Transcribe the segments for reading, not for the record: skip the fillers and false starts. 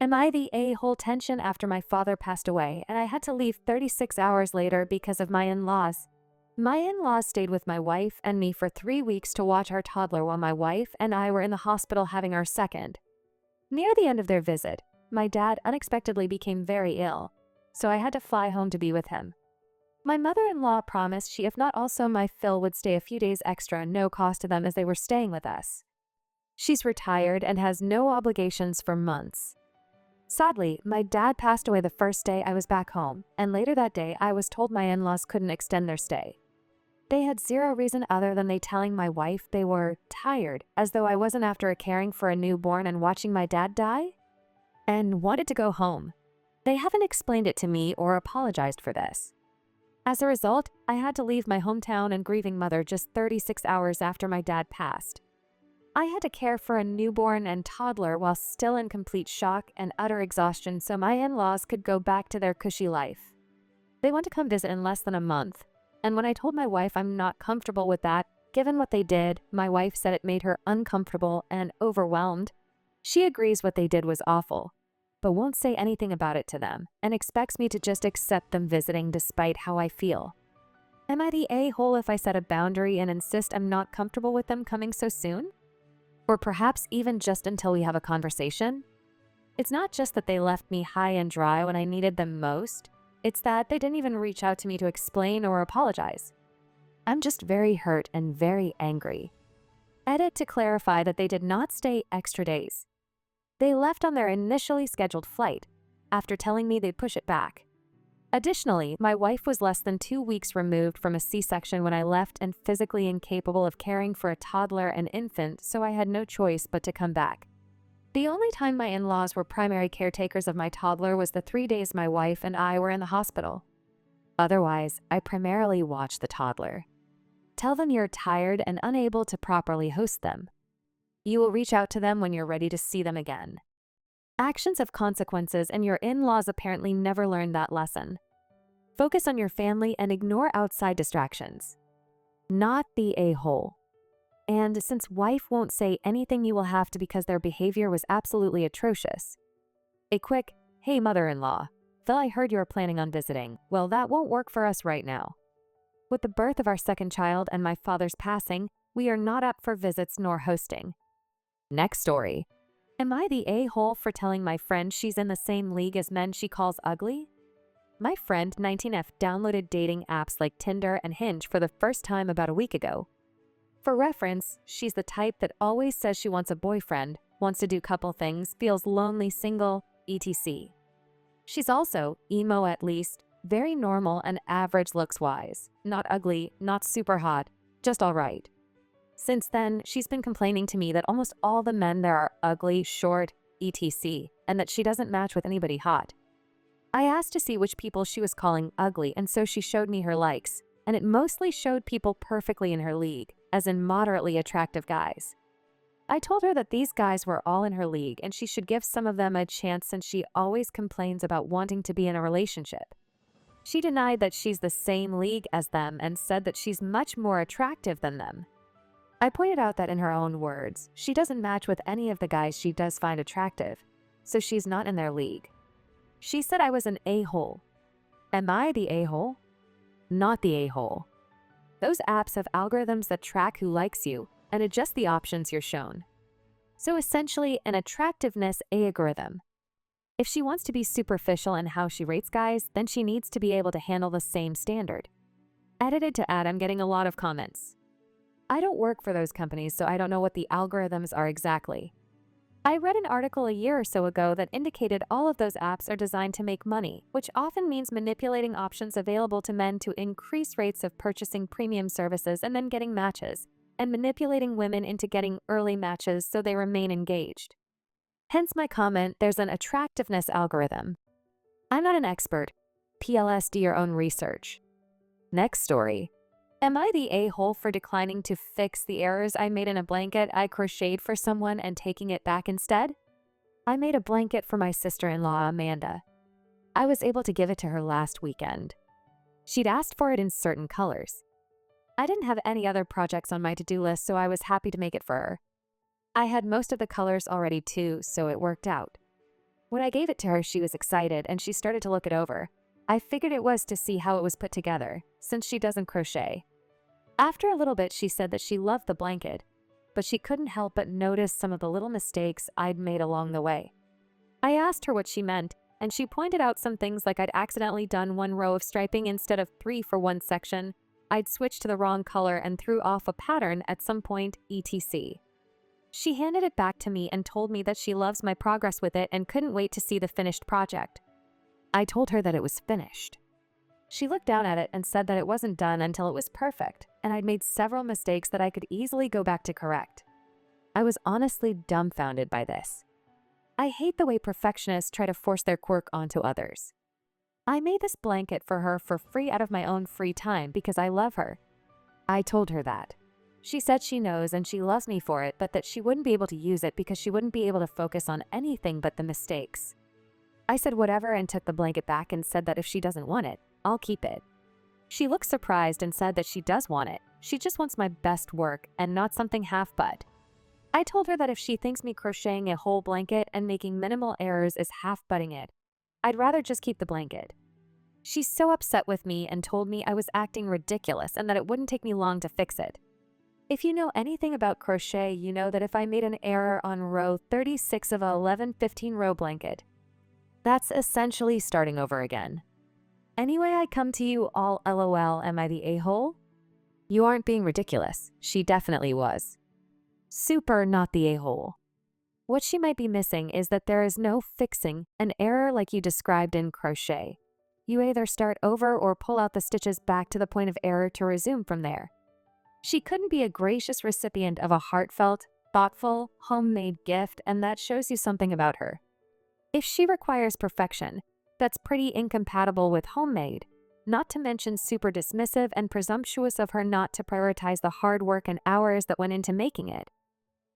Am I the a-hole? Tension after my father passed away and I had to leave 36 hours later because of my in-laws. My in-laws stayed with my wife and me for 3 weeks to watch our toddler while my wife and I were in the hospital having our second. Near the end of their visit, my dad unexpectedly became very ill, so I had to fly home to be with him. My mother-in-law promised she, if not also my Phil, would stay a few days extra, no cost to them as they were staying with us. She's retired and has no obligations for months. Sadly, my dad passed away the first day I was back home, and later that day I was told my in-laws couldn't extend their stay. They had zero reason other than they telling my wife they were tired, as though I wasn't after caring for a newborn and watching my dad die, and wanted to go home. They haven't explained it to me or apologized for this. As a result, I had to leave my hometown and grieving mother just 36 hours after my dad passed. I had to care for a newborn and toddler while still in complete shock and utter exhaustion so my in-laws could go back to their cushy life. They want to come visit in less than a month, and when I told my wife I'm not comfortable with that, given what they did, my wife said it made her uncomfortable and overwhelmed. She agrees what they did was awful, but won't say anything about it to them and expects me to just accept them visiting despite how I feel. Am I the a-hole if I set a boundary and insist I'm not comfortable with them coming so soon? Or perhaps even just until we have a conversation? It's not just that they left me high and dry when I needed them most, it's that they didn't even reach out to me to explain or apologize. I'm just very hurt and very angry. Edit to clarify that they did not stay extra days. They left on their initially scheduled flight, after telling me they'd push it back. Additionally, my wife was less than 2 weeks removed from a C-section when I left and physically incapable of caring for a toddler and infant, so I had no choice but to come back. The only time my in-laws were primary caretakers of my toddler was the 3 days my wife and I were in the hospital. Otherwise, I primarily watched the toddler. Tell them you're tired and unable to properly host them. You will reach out to them when you're ready to see them again. Actions have consequences, and your in-laws apparently never learned that lesson. Focus on your family and ignore outside distractions. Not the a-hole. And since wife won't say anything, you will have to because their behavior was absolutely atrocious. A quick, "Hey mother-in-law, Phil, I heard you were planning on visiting. Well, that won't work for us right now. With the birth of our second child and my father's passing, we are not up for visits nor hosting." Next story. Am I the a-hole for telling my friend she's in the same league as men she calls ugly? My friend 19F downloaded dating apps like Tinder and Hinge for the first time about a week ago. For reference, she's the type that always says she wants a boyfriend, wants to do couple things, feels lonely, single, etc. She's also, emo at least, very normal and average looks-wise. Not ugly, not super hot, just alright. Since then, she's been complaining to me that almost all the men there are ugly, short, etc., and that she doesn't match with anybody hot. I asked to see which people she was calling ugly, and so she showed me her likes, and it mostly showed people perfectly in her league, as in moderately attractive guys. I told her that these guys were all in her league and she should give some of them a chance since she always complains about wanting to be in a relationship. She denied that she's the same league as them and said that she's much more attractive than them. I pointed out that in her own words, she doesn't match with any of the guys she does find attractive, so she's not in their league. She said I was an a-hole. Am I the a-hole? Not the a-hole. Those apps have algorithms that track who likes you and adjust the options you're shown. So essentially, an attractiveness algorithm. If she wants to be superficial in how she rates guys, then she needs to be able to handle the same standard. Edited to add, I'm getting a lot of comments. I don't work for those companies, so I don't know what the algorithms are exactly. I read an article a year or so ago that indicated all of those apps are designed to make money, which often means manipulating options available to men to increase rates of purchasing premium services and then getting matches, and manipulating women into getting early matches so they remain engaged. Hence my comment, there's an attractiveness algorithm. I'm not an expert. PLS, do your own research. Next story. Am I the a-hole for declining to fix the errors I made in a blanket I crocheted for someone and taking it back instead? I made a blanket for my sister-in-law, Amanda. I was able to give it to her last weekend. She'd asked for it in certain colors. I didn't have any other projects on my to-do list, so I was happy to make it for her. I had most of the colors already too, so it worked out. When I gave it to her, she was excited and she started to look it over. I figured it was to see how it was put together, since she doesn't crochet. After a little bit, she said that she loved the blanket, but she couldn't help but notice some of the little mistakes I'd made along the way. I asked her what she meant, and she pointed out some things like I'd accidentally done one row of striping instead of 3 for one section, I'd switched to the wrong color and threw off a pattern at some point, etc. She handed it back to me and told me that she loves my progress with it and couldn't wait to see the finished project. I told her that it was finished. She looked down at it and said that it wasn't done until it was perfect, and I'd made several mistakes that I could easily go back to correct. I was honestly dumbfounded by this. I hate the way perfectionists try to force their quirk onto others. I made this blanket for her for free out of my own free time because I love her. I told her that. She said she knows and she loves me for it, but that she wouldn't be able to use it because she wouldn't be able to focus on anything but the mistakes. I said whatever and took the blanket back and said that if she doesn't want it, I'll keep it. She looked surprised and said that she does want it. She just wants my best work and not something half-butt. I told her that if she thinks me crocheting a whole blanket and making minimal errors is half-butting it, I'd rather just keep the blanket. She's so upset with me and told me I was acting ridiculous and that it wouldn't take me long to fix it. If you know anything about crochet, you know that if I made an error on row 36 of a 11-15 row blanket, that's essentially starting over again. Anyway, I come to you all LOL, am I the a-hole? You aren't being ridiculous. She definitely was. Super not the a-hole. What she might be missing is that there is no fixing an error like you described in crochet. You either start over or pull out the stitches back to the point of error to resume from there. She couldn't be a gracious recipient of a heartfelt, thoughtful, homemade gift, and that shows you something about her. If she requires perfection, that's pretty incompatible with homemade, not to mention super dismissive and presumptuous of her not to prioritize the hard work and hours that went into making it.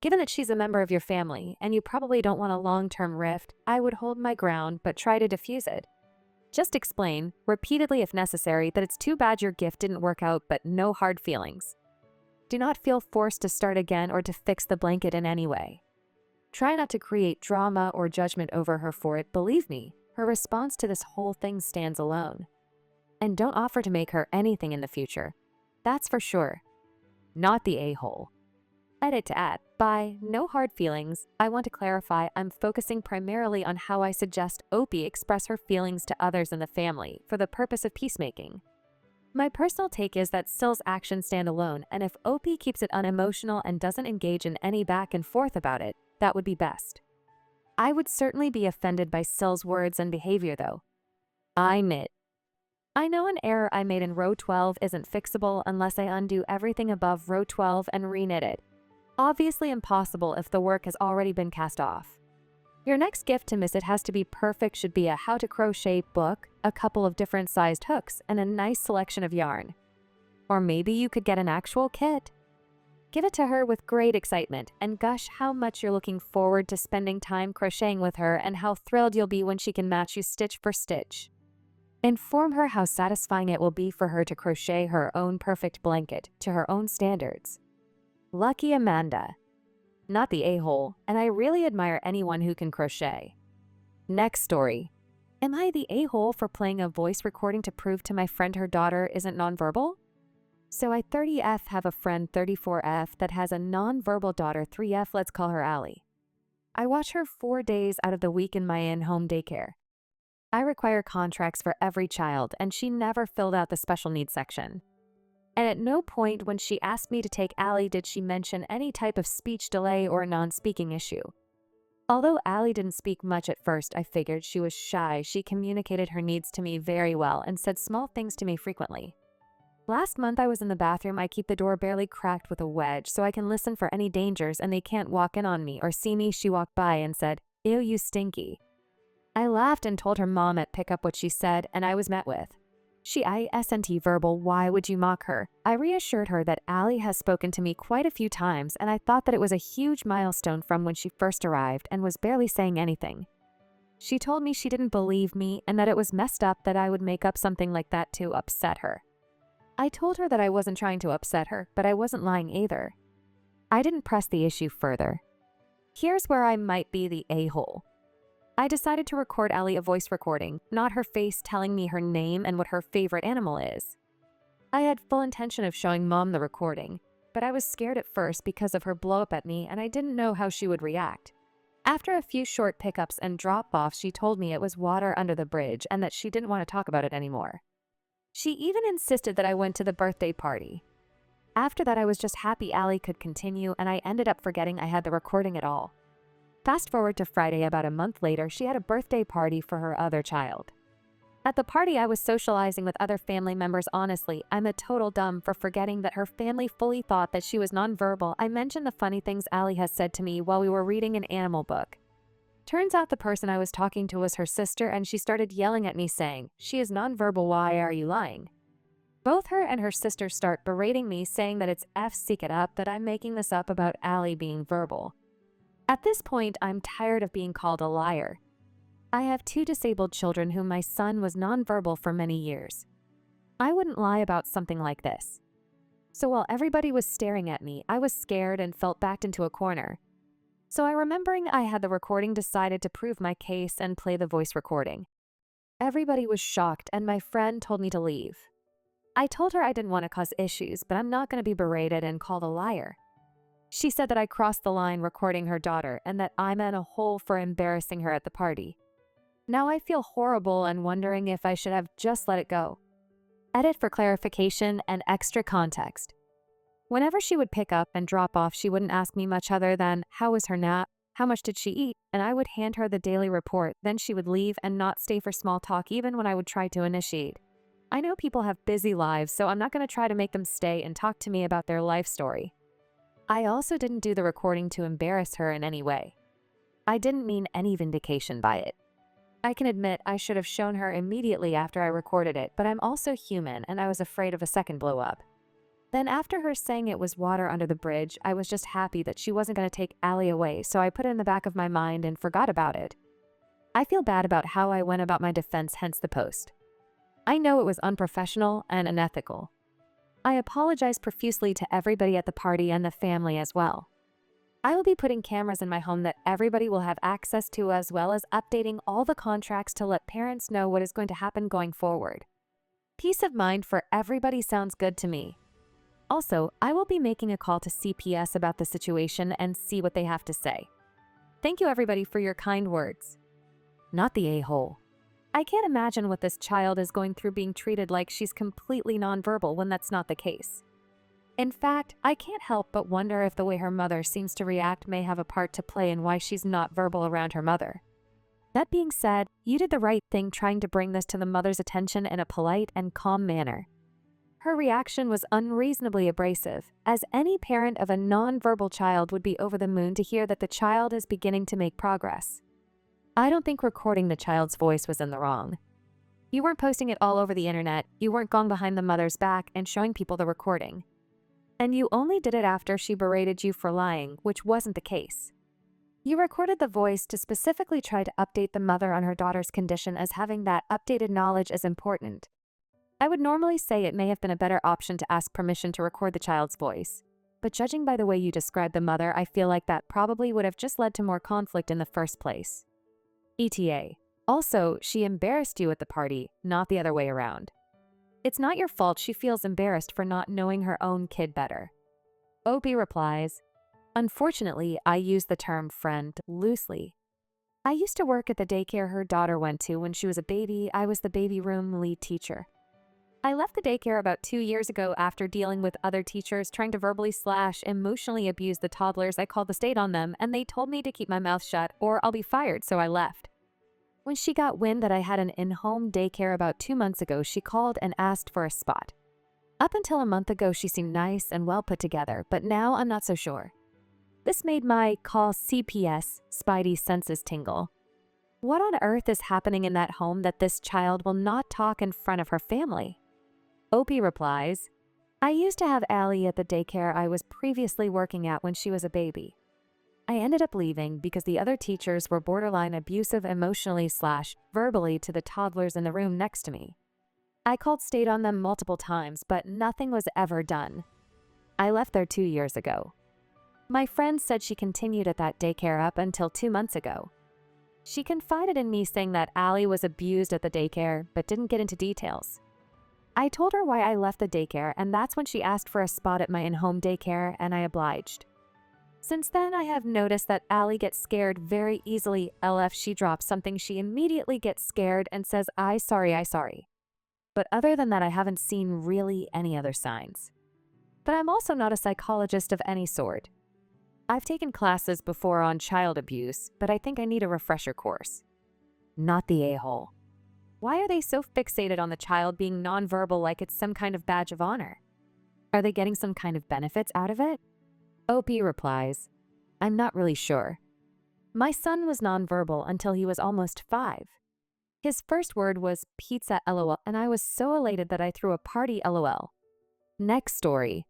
Given that she's a member of your family, and you probably don't want a long-term rift, I would hold my ground but try to diffuse it. Just explain, repeatedly if necessary, that it's too bad your gift didn't work out, but no hard feelings. Do not feel forced to start again or to fix the blanket in any way. Try not to create drama or judgment over her for it. Believe me, her response to this whole thing stands alone. And don't offer to make her anything in the future. That's for sure. Not the a-hole. Edit to add, by no hard feelings, I want to clarify I'm focusing primarily on how I suggest Opie express her feelings to others in the family for the purpose of peacemaking. My personal take is that Syl's actions stand alone, and if Opie keeps it unemotional and doesn't engage in any back and forth about it, that would be best. I would certainly be offended by Syl's words and behavior though. I knit. I know an error I made in row 12 isn't fixable unless I undo everything above row 12 and reknit it. Obviously impossible if the work has already been cast off. Your next gift to miss it has to be perfect should be a how to crochet book, a couple of different sized hooks, and a nice selection of yarn. Or maybe you could get an actual kit. Give it to her with great excitement and gush how much you're looking forward to spending time crocheting with her and how thrilled you'll be when she can match you stitch for stitch. Inform her how satisfying it will be for her to crochet her own perfect blanket to her own standards. Lucky Amanda. Not the a-hole, and I really admire anyone who can crochet. Next story. Am I the a-hole for playing a voice recording to prove to my friend her daughter isn't nonverbal? So I 30F have a friend 34F that has a nonverbal daughter 3F, let's call her Allie. I watch her 4 days out of the week in my in-home daycare. I require contracts for every child, and she never filled out the special needs section. And at no point when she asked me to take Allie did she mention any type of speech delay or non-speaking issue. Although Allie didn't speak much at first, I figured she was shy. She communicated her needs to me very well and said small things to me frequently. Last month I was in the bathroom. I keep the door barely cracked with a wedge so I can listen for any dangers and they can't walk in on me or see me. She walked by and said, "Ew, you stinky." I laughed and told her mom at pickup what she said, and I was met with, "She isn't verbal, why would you mock her?" I reassured her that Allie has spoken to me quite a few times and I thought that it was a huge milestone from when she first arrived and was barely saying anything. She told me she didn't believe me and that it was messed up that I would make up something like that to upset her. I told her that I wasn't trying to upset her, but I wasn't lying either. I didn't press the issue further. Here's where I might be the a-hole. I decided to record Allie a voice recording, not her face telling me her name and what her favorite animal is. I had full intention of showing Mom the recording, but I was scared at first because of her blow up at me and I didn't know how she would react. After a few short pickups and drop-offs, she told me it was water under the bridge and that she didn't want to talk about it anymore. She even insisted that I went to the birthday party. After that, I was just happy Allie could continue, and I ended up forgetting I had the recording at all. Fast forward to Friday, about a month later, she had a birthday party for her other child. At the party, I was socializing with other family members. Honestly, I'm a total dumb for forgetting that her family fully thought that she was nonverbal. I mentioned the funny things Allie has said to me while we were reading an animal book. Turns out the person I was talking to was her sister, and she started yelling at me saying, "She is nonverbal, why are you lying?" Both her and her sister start berating me, saying that it's seek it up, that I'm making this up about Allie being verbal. At this point, I'm tired of being called a liar. I have 2 disabled children whom my son was nonverbal for many years. I wouldn't lie about something like this. So while everybody was staring at me, I was scared and felt backed into a corner. So remembering I had the recording, decided to prove my case and play the voice recording. Everybody was shocked and my friend told me to leave. I told her I didn't want to cause issues, but I'm not going to be berated and called a liar. She said that I crossed the line recording her daughter and that I'm in a hole for embarrassing her at the party. Now I feel horrible and wondering if I should have just let it go. Edit for clarification and extra context. Whenever she would pick up and drop off, she wouldn't ask me much other than, "How was her nap? How much did she eat?" And I would hand her the daily report. Then she would leave and not stay for small talk even when I would try to initiate. I know people have busy lives, so I'm not going to try to make them stay and talk to me about their life story. I also didn't do the recording to embarrass her in any way. I didn't mean any vindication by it. I can admit I should have shown her immediately after I recorded it, but I'm also human and I was afraid of a second blow up. Then after her saying it was water under the bridge, I was just happy that she wasn't going to take Allie away, so I put it in the back of my mind and forgot about it. I feel bad about how I went about my defense, hence the post. I know it was unprofessional and unethical. I apologize profusely to everybody at the party and the family as well. I will be putting cameras in my home that everybody will have access to, as well as updating all the contracts to let parents know what is going to happen going forward. Peace of mind for everybody sounds good to me. Also, I will be making a call to CPS about the situation and see what they have to say. Thank you everybody for your kind words. Not the a-hole. I can't imagine what this child is going through, being treated like she's completely nonverbal when that's not the case. In fact, I can't help but wonder if the way her mother seems to react may have a part to play in why she's not verbal around her mother. That being said, you did the right thing trying to bring this to the mother's attention in a polite and calm manner. Her reaction was unreasonably abrasive, as any parent of a nonverbal child would be over the moon to hear that the child is beginning to make progress. I don't think recording the child's voice was in the wrong. You weren't posting it all over the internet, you weren't going behind the mother's back and showing people the recording. And you only did it after she berated you for lying, which wasn't the case. You recorded the voice to specifically try to update the mother on her daughter's condition, as having that updated knowledge is important. I would normally say it may have been a better option to ask permission to record the child's voice. But judging by the way you described the mother, I feel like that probably would have just led to more conflict in the first place. ETA. Also, she embarrassed you at the party, not the other way around. It's not your fault she feels embarrassed for not knowing her own kid better. OP replies, "Unfortunately, I use the term friend loosely. I used to work at the daycare her daughter went to when she was a baby. I was the baby room lead teacher. I left the daycare about 2 years ago after dealing with other teachers trying to verbally/emotionally abuse the toddlers. I called the state on them and they told me to keep my mouth shut or I'll be fired, so I left. When she got wind that I had an in-home daycare about 2 months ago, she called and asked for a spot. Up until a month ago, she seemed nice and well put together, but now I'm not so sure. This made my call CPS spidey senses tingle. What on earth is happening in that home that this child will not talk in front of her family?" OP replies, "I used to have Allie at the daycare I was previously working at when she was a baby. I ended up leaving because the other teachers were borderline abusive emotionally/verbally to the toddlers in the room next to me. I called state on them multiple times, but nothing was ever done. I left there 2 years ago. My friend said she continued at that daycare up until 2 months ago. She confided in me saying that Allie was abused at the daycare, but didn't get into details. I told her why I left the daycare, and that's when she asked for a spot at my in-home daycare, and I obliged. Since then, I have noticed that Allie gets scared very easily. If she drops something, she immediately gets scared and says, I sorry. But other than that, I haven't seen really any other signs. But I'm also not a psychologist of any sort. I've taken classes before on child abuse, but I think I need a refresher course. Not the a-hole. Why are they so fixated on the child being nonverbal like it's some kind of badge of honor? Are they getting some kind of benefits out of it? OP replies, I'm not really sure. My son was nonverbal until he was almost 5. His first word was pizza LOL, and I was so elated that I threw a party LOL. Next story.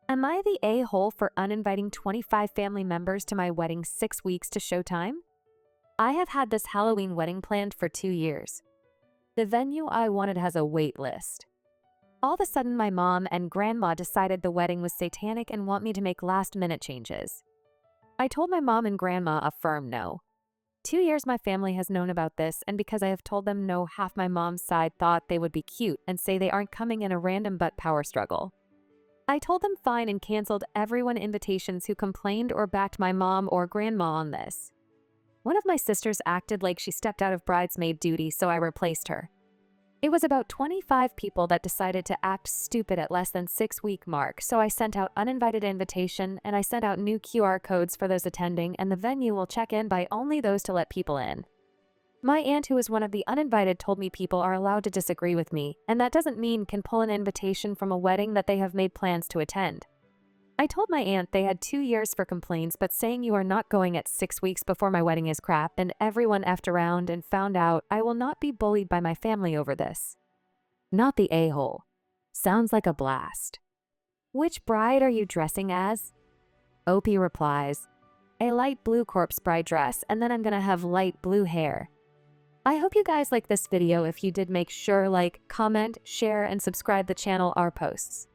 Am I the a-hole for uninviting 25 family members to my wedding 6 weeks to Showtime? I have had this Halloween wedding planned for 2 years. The venue I wanted has a wait list. All of a sudden, my mom and grandma decided the wedding was satanic and want me to make last-minute changes. I told my mom and grandma a firm no. 2 years my family has known about this, and because I have told them no, half my mom's side thought they would be cute and say they aren't coming in a random butt power struggle. I told them fine and canceled everyone invitations who complained or backed my mom or grandma on this. One of my sisters acted like she stepped out of bridesmaid duty, so I replaced her. It was about 25 people that decided to act stupid at less than 6-week mark, so I sent out uninvited invitation and I sent out new QR codes for those attending, and the venue will check in by only those to let people in. My aunt, who is one of the uninvited, told me people are allowed to disagree with me, and that doesn't mean can pull an invitation from a wedding that they have made plans to attend. I told my aunt they had 2 years for complaints, but saying you are not going at 6 weeks before my wedding is crap, and everyone effed around and found out. I will not be bullied by my family over this. Not the a-hole. Sounds like a blast. Which bride are you dressing as? OP replies, a light blue corpse bride dress, and then I'm gonna have light blue hair. I hope you guys like this video. If you did, make sure like, comment, share, and subscribe the channel our posts.